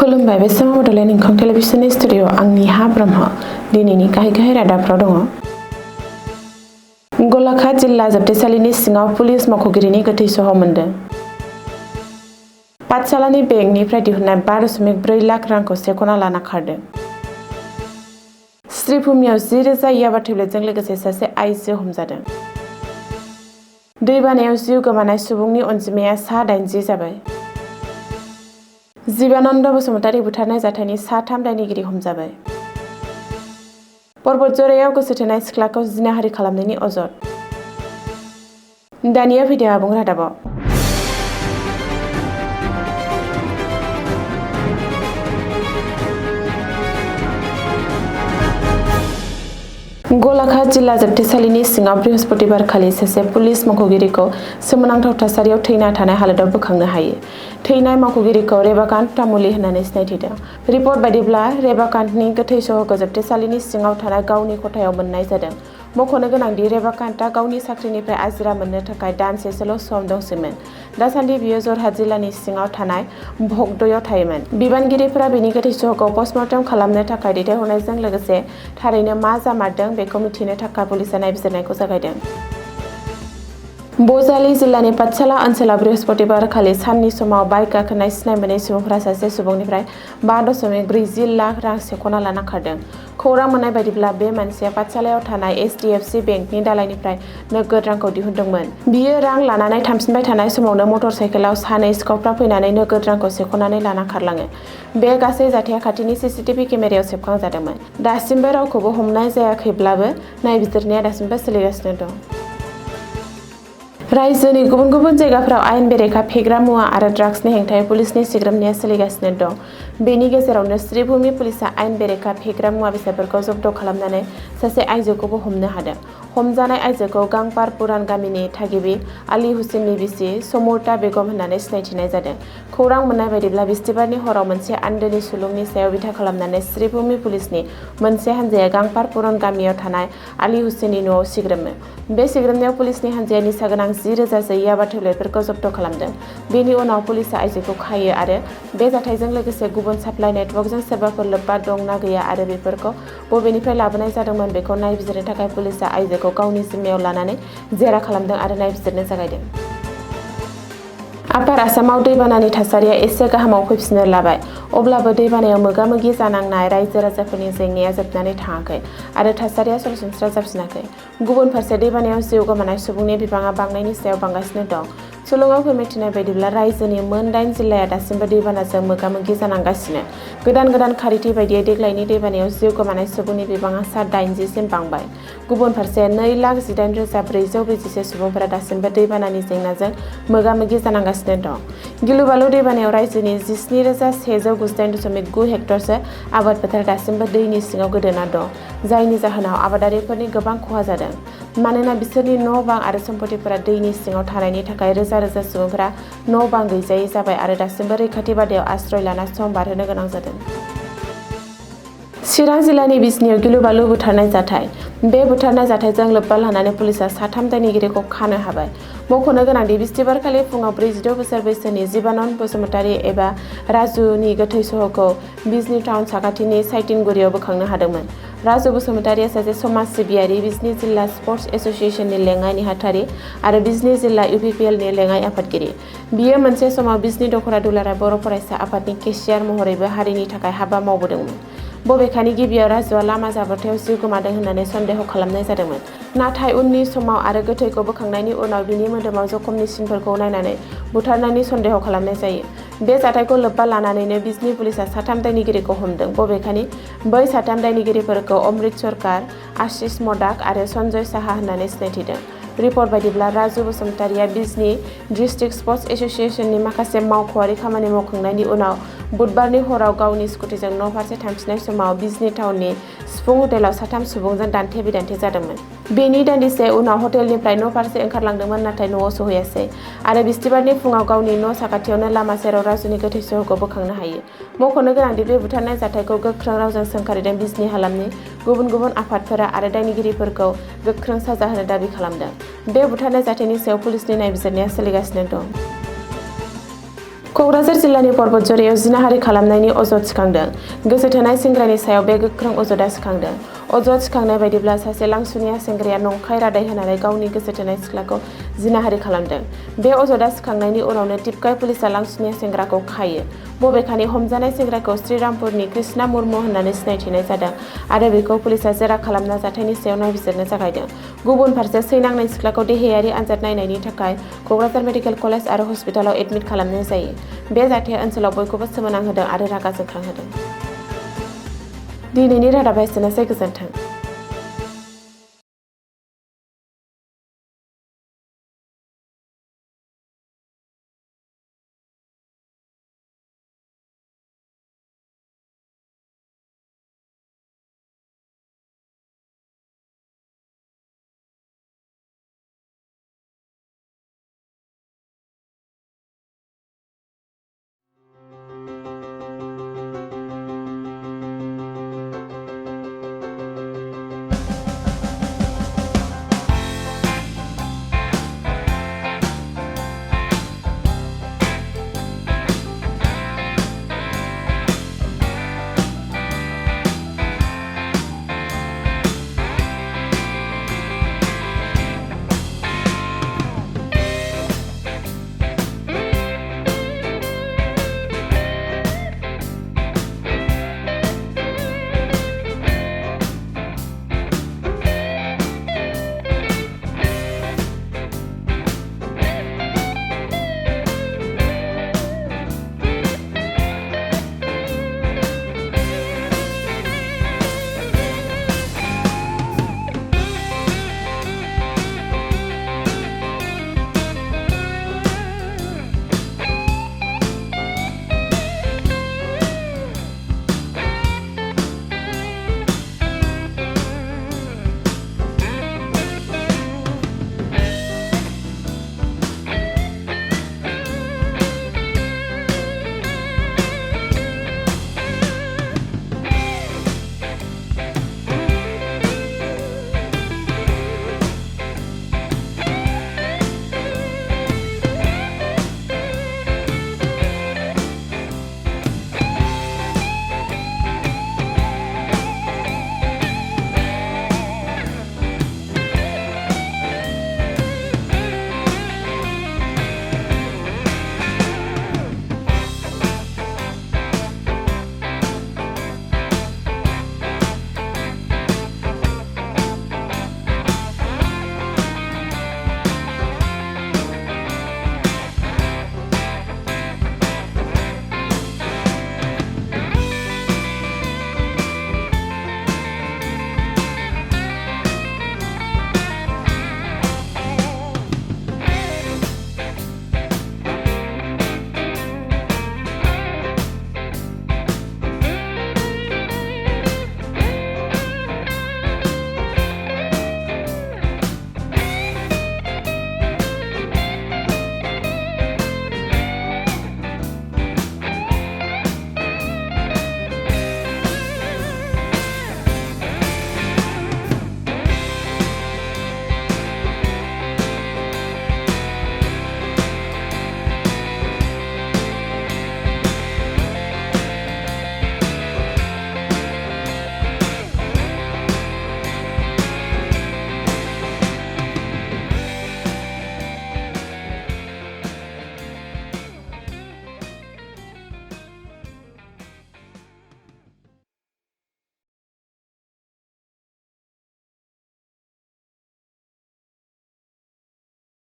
खुलुमबाय बे समाव बड'लेण्ड इंखं टेलिभिजननि स्टुडिअ आंनि हा ब्रह्म दिनैनि गाहाय रादाबफ्राव दङ। गलाघाट जिल्ला जोबथेसालिनि सिङाव पुलिस मावख'गिरिनि गोथै सह मोन्दों। पाठशालानि बेंकनिफ्राय दिहुननाय 5.4 लाख रांखौ सेख'ना लाना खारदों। श्रीभूमियाव 10,000 याबा टेब्लेटजों लोगोसे सासे आइजो हमजादों। दैबानायाव जिउ गोमानाय सुबुंनि अनजिमाया सा 80 जाबाय। जीवानन्द बसुमतारी बुथारनाय जाथायनि सा 3 दायनिगिरि हमजाबाय। पर्बतजरायाव गोसोथोनाय सिख्लाखौ जिनाहारि खालामनायनि अजद। दानिया फैदो आबुं रादाबाव। गलाघाट जिल्ला जोबथेसालिनि सिङाव बृहस्पतिबारखालि सासे पुलिस मावख'गिरिखौ सोमोनांथाव थासारियाव थैना थानाय हालोदाव बोखांनो हायो। थैनाय मावख'गिरिखौ रेबाकान्त तामुली होननानै सिनायथिदों। रिपर्ट बायदिब्ला रेबाकान्तनि गोथै सह'खौ जोबथेसालिनि सिङाव थानाय गावनि खथायाव मोननाय जादों। मख'नो गोनांदि रेबाकान्तआ गावनि साख्रिनिफ्राय आजिरा मोननो थाखाय दानसेसोल' सम दंसैमोन। दासान्दि बियो जरहाट जिल्लानि सिङाव थानाय भगदयाव थायोमोन। बिबानगिरिफोरा बिनि गोथै सह'खौ पस्टमर्टेम खालामनो थाखाय दैथायहरनायजों लोगोसे थारैनो मा जामारदों बेखौ मिथिनो थाखाय पुलिसा नायबिजिरनायखौ जागायदों। बजालि जिल्लानि पाठशाला ओनसोलाव बृहस्पतिबारखालि साननि समाव बाइक गाखोनाय सिनाय मोनै सुबुंफोरा सासे सुबुंनिफ्राय 5.40 लाख रां सेख'ना लाना खारदों। खौरां मोननाय बायदिब्ला बे मानसिया पाठशालायाव थानाय HDFC बेंकनि दालायनिफ्राय नोगोद रांखौ दिहुनदोंमोन। बियो रां लानानै थांफिनबाय थानाय समावनो मटर साइकेलाव सानै सिखावफ्रा फैनानै नोगोद रांखौ सेख'नानै लाना खारलाङो। बे गासै जाथाया खाथिनि CCTV केमेरायाव सेबखांजादोंमोन। दासिमबो रावखौबो हमनाय जायाखैब्लाबो नायबिजिरनाया दासिमबो सोलिगासिनो दं। रायजोनि गुबुन गुबुन जायगाफोराव आयेन बेरेखा फेग्रा मुवा आरो ड्राग्सनि हेंथायै पुलिसनि सिग्रोमनाया सोलिगासिनो दं। बेनि गेजेरावनो श्रीभूमि पुलिसा आयेन बेरेखा फेग्रा मुवा बेसादफोरखौ जब्द खालामनानै सासे आइजोखौबो हमनो हादों। हमजानाय आइजोखौ गांपार पुरान गामिनि थागिबि आली हुसैननि बिसि समर्ता बेगम होननानै सिनायथिनाय जादों। खौरां मोननाय बायदिब्ला बिस्तिबारनि हराव मोनसे आन्दोनि सुलुंनि सायाव बिथा खालामनानै श्रीभूमि पुलिसनि मोनसे हान्जाया गांपार पुरान गामियाव थानाय आली हुसैननि न'आव सिग्रोमो। बे सिग्रोमनायाव पुलिसनि हान्जाया निसा गोनां 10,000 याबा टेब्लेटफोरखौ जब्द खालामदों। बेनि उनाव पुलिसा आइजोखौ खायो आरो बे जाथायजों लोगोसे गुबुन साप्लाइ नेटवर्कजों सोरबाफोर लोब्बा दं ना गैया आरो बेफोरखौ बबेनिफ्राय लाबोनाय जादोंमोन बेखौ नायबिजिरनो थाखाय पुलिसा आइजोखौ गावनि जिम्मायाव लानानै जेरा खालामदों आरो नायबिजिरनो जागायदों। आपार आसामाव दैबानानि थासारिया एसे गाहामाव फैफिननो लाबाय। अब्लाबो दैबानायाव मोगा-मोगि जानांनाय रायजो राजाफोरनि जेंनाया जोबनानै थाङाखै आरो थासारिया सरासनस्रा जाफिनाखै। गुबुन फारसे दैबानायाव जिउ गोमानाय सुबुंनि बिबाङा बांनायनि सायाव बांगासिनो दं। सुलुङाव फोरमायथिनाय बायदिब्ला रायजोनि मोन 8 जिल्लाया दासिमबो दैबानाजों मोगा-मोगि जानांगासिनो। गोदान खारिथि बायदियै देग्लायनि दैबानायाव जिउ गोमानाय सुबुंनि बिबाङा सा 80 सिम बांबाय। गुबुन फारसे 2,18,441 सुबुंफोरा दासिमबो दैबानानि जेंनाजों मोगा-मोगि जानांगासिनो दं। गिलु-बालु दैबानायाव रायजोनि 17,198.9 हेक्टरसो आबाद फोथार दासिमबो दैनि सिङाव गोदोना दं, जायनि जाहोनाव आबादारिफोरनि गोबां खहा जादों। मानोना बिसोरनि न' बां आरो सम्पथिफोरा दैनि सिङाव थानायनि थाखाय रोजा रोजा सुबुंफोरा न' बां गैजायै जाबाय आरो दासिमबो रैखाथि बादायाव आश्रय लाना सम बारहोनो गोनां जादों। चिरां जिल्लानि बिजनियाव गिलु-बालु बुथारनाय जाथाय। बे बुथारनाय जाथायजों लोब्बा लानानै पुलिसा सा 3 दायनिगिरिखौ खानो हाबाय। मख'नो गोनांदि बिस्तिबारखालि फुङाव 44 बोसोर बैसोनि जीवानन्द बसुमतारी एबा राजुनि गोथै सह'खौ बिजनी टाउन साखाथिनि साइतिनगुरियाव बोखांनो हादोंमोन। राजु बसुमतारीया सासे समाज सिबियारि, बिजनी जिल्ला स्पर्टस एस'सिएशननि लेङाइ नेहाथारि आरो बिजनी जिल्ला UPPLनि लेङाइ आफादगिरि। बियो मोनसे समाव बिजनी दख'रा दुलाराय बर' फरायसा आफादनि केसियार महरैबो हारिनि थाखाय हाबा मावबोदोंमोन। बबेखानि गिबियाव राजुआ लामा जाब्रबथायाव जिउ गोमादों होननानै सन्देह खालामनाय जादोंमोन। नाथाय उननि समाव आरो गोथैखौ बोखांनायनि उनाव बिनि मोदोमाव जखमनि सिनफोरखौ नायनानै बुथारनायनि सन्देह खालामनाय जायो। बे जाथायखौ लोब्बा लानानैनो बिजनी पुलिसा सा 3 दायनिगिरिखौ हमदों। बबेखानि बै सा 3 दायनिगिरिफोरखौ अमृत सरकार, आशीष मदाक आरो सन्जय साहा होननानै सिनायथिदों। रिपर्ट बायदिब्ला राजु बसुमतारीया बिजनी डिस्ट्रिक्ट स्पर्टस एस'सिएशननि माखासे मावख'आरि खामानि मावखांनायनि उनाव बुधबारनि हराव गावनि स्कुटिजों न' फारसे थांफिननाय समाव बिजनी टाउननि सिफुं हटेलाव 3 सुबुंजों दान्थे-बिदान्थे जादोंमोन। बेनि दान्दिसे उनाव हटेलनिफ्राय न' फारसे ओंखारलांदोंमोन नाथाय न'आव सौहैयासै आरो बिस्तिबारनि फुङाव गावनि न' साखाथियावनो लामा सेराव राजुनि गोथै सह'खौ बोखांनो हायो। मख'नो गोनांदि बे बुथारनाय जाथायखौ गोख्रों रावजों सोंखारिदों बिजनी हालामनि गुबुन गुबुन आफादफोरा आरो दायनिगिरिफोरखौ गोख्रों साजा होनो दाबि खालामदों। बे बुथारनाय जाथायनि सायाव पुलिसनि नायबिजिरनाया सोलिगासिनो दं। क'क्राझार जिल्लानि पर्बतझरियाव जिनाहारि खालामनायनि अजद थिखांदों। गोसो थोनाय सेंग्रानि सायाव बे गोख्रों अजदआ सिखांदों। अजद थिखांनाय बायदिब्ला सासे लांसुनिया सेंग्राया नंखाय रादाय होनानै गावनि गोसो थोनाय सिख्लाखौ जिनाहारि खालामदों। बे अजदआ सिखांनायनि उनावनो टिपकाइ पुलिसआ लांसुनिया सेंग्राखौ खायो। बबेखानि हमजानाय सेंग्राखौ श्रीरामपुरनि कृष्णा मुर्मु होननानै सिनायथिनाय जादों आरो बेखौ पुलिसआ जेरा खालामना जाथायनि सायाव नायबिजिरनो जागायदों। गुबुन फारसे सैनांनाय सिख्लाखौ देहायारि आनजाद नायनायनि थाखाय क'क्राझार मेडिकेल कलेज आरो हस्पिटालाव एडमिट खालामनाय जायो। बे जाथाया ओनसोलाव बयखौबो सोमोनांहोदों आरो रागा जोंखांहोदों। दिनैनि रादाबा एसेनोसै, गोजोन्थों।